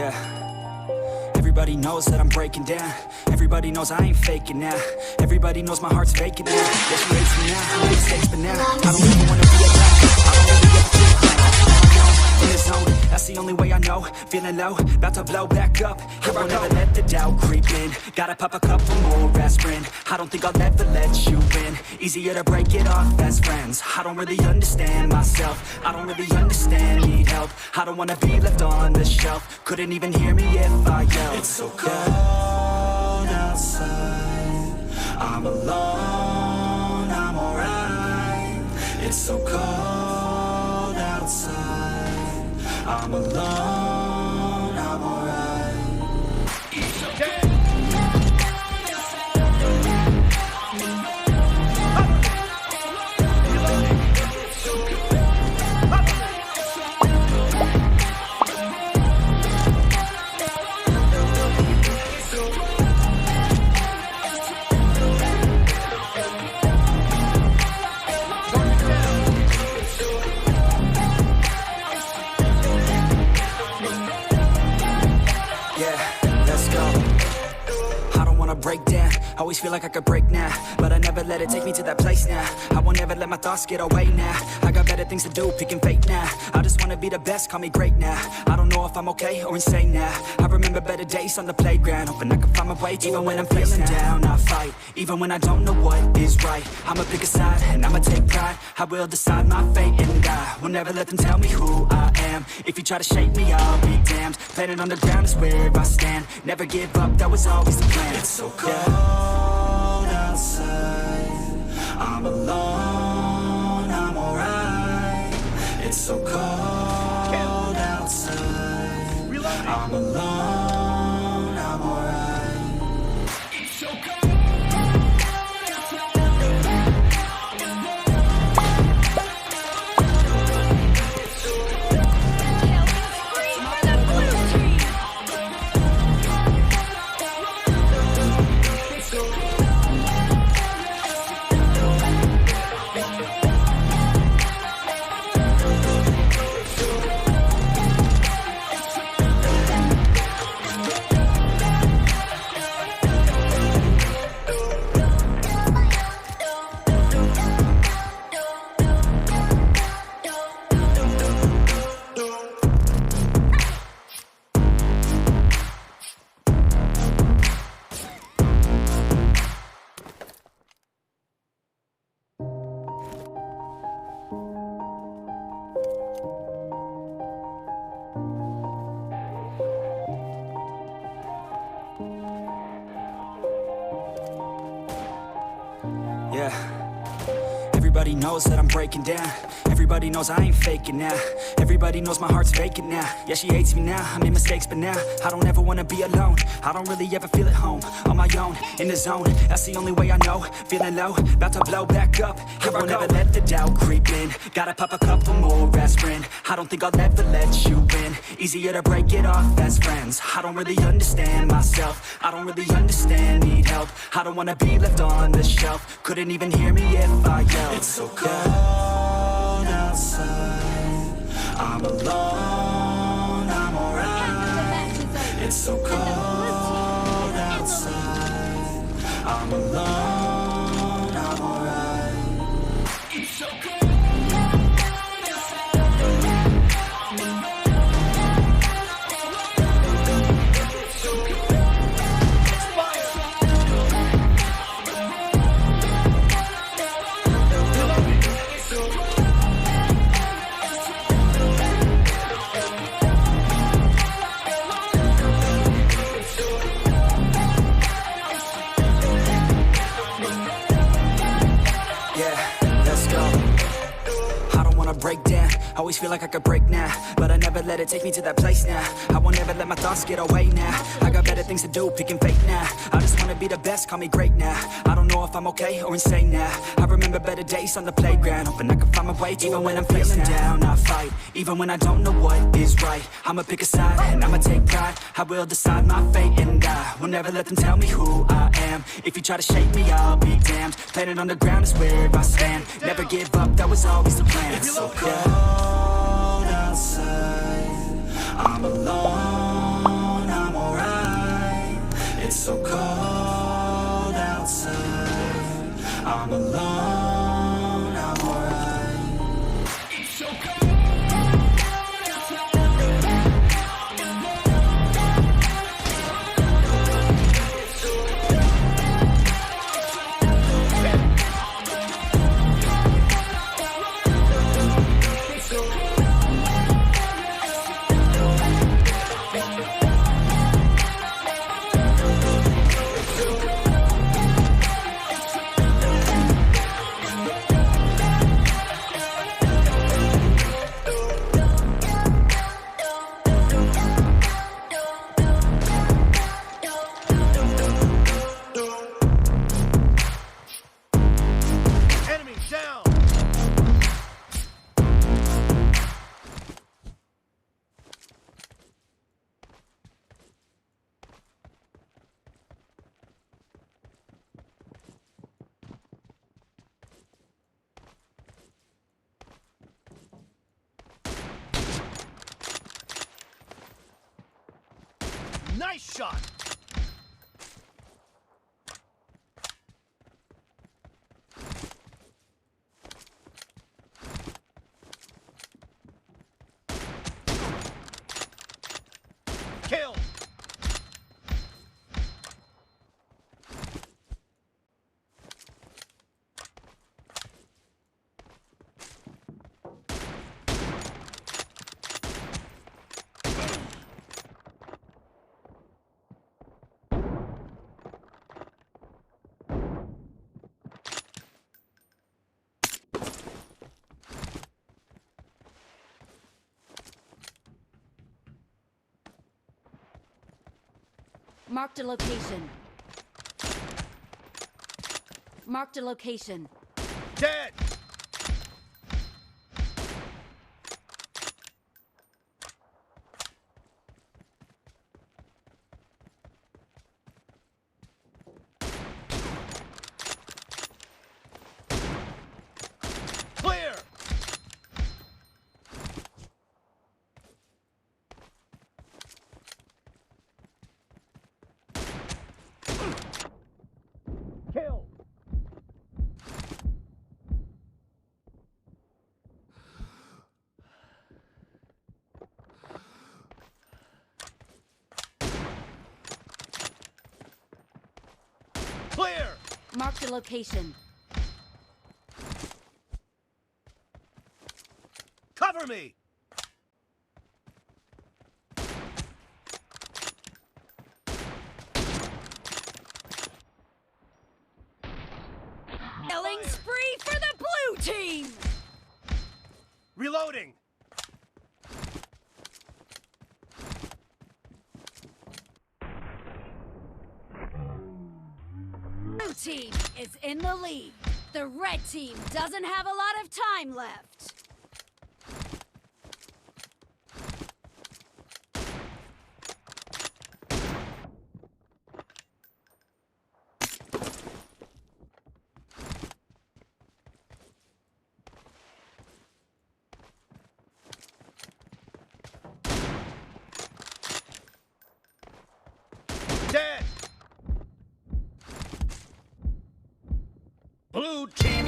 Yeah. Everybody knows that I'm breaking down. Everybody knows I ain't faking now. Everybody knows my heart's vacant now. Yeah, she hates me now, I make mistakes but now I don't even wanna be alone. I don't really ever feel home. In the zone, that's the only way I know. Feeling low, about to blow back up. I won't ever let the doubt creep in. Gotta pop a couple more aspirin. I don't think I'll ever let you in. Easier to break it off as friends. I don't really understand myself. I don't really understand, need help. I don't wanna be left on the shelf. Couldn't even hear me if I yelled. It's so cold outside. I'm alone, I'm alright. It's so cold outside. I'm alone, I'm alright. It's okay. Break down, always feel like I could break now, but I never let it take me to that place now. I won't ever let my thoughts get away now. I got better things to do, picking fate now. I just wanna be the best, call me great now. I don't know if I'm okay or insane now. I remember better days on the playground, hoping I can find my way. Even when I'm feeling down, I fight. Even when I don't know what is right, I'ma pick a side and I'ma take pride. I will decide my fate and I will never let them tell me who I am. If you try to shake me, I'll be damned. Planet on the ground is where I stand. Never give up, that was always the plan. It's so cold outside. I'm alone, I'm alright. It's so cold outside. I'm alone, I'm alright. It's so cold. Yeah. Everybody knows that I'm breaking down. Everybody knows I ain't faking now. Everybody knows my heart's vacant now. Yeah, she hates me now, I made mistakes but now I don't ever wanna be alone. I don't really ever feel at home. On my own, in the zone, that's the only way I know. Feeling low, about to blow back up. I won't ever let the doubt creep in. Gotta pop a couple more aspirin. I don't think I'll ever let you in. Easier to break it off as friends. I don't really understand myself. I don't really understand, need help. I don't wanna be left on the shelf. Couldn't even hear me if I yelled. It's so cold outside. I'm alone, I'm alright. It's so cold outside. I'm alone, I'm alright. It's so cold. Break down, always feel like I could break now, but I never let it take me to that place now. I won't ever let my thoughts get away now. I got better things to do, picking fate now. I just wanna be the best, call me great now. I don't know if I'm okay or insane now. I remember better days on the playground, hoping I can find my way. Even when I'm feeling down, I fight. Even when I don't know what is right, I'ma pick a side and I'ma take pride. I will decide my fate and I will never let them tell me who I am. If you try to shake me, I'll be damned. Planet on the ground is where I stand. Never give up, that was always the plan. It's so cold outside. I'm alone. Nice shot! Kill! Marked a location. Marked a location. Dead! Clear! Kill! Clear! Marked a location. Cover me! Killing spree for the blue team! Reloading! Blue team is in the lead. The red team doesn't have a lot of time left. Dead! Blue team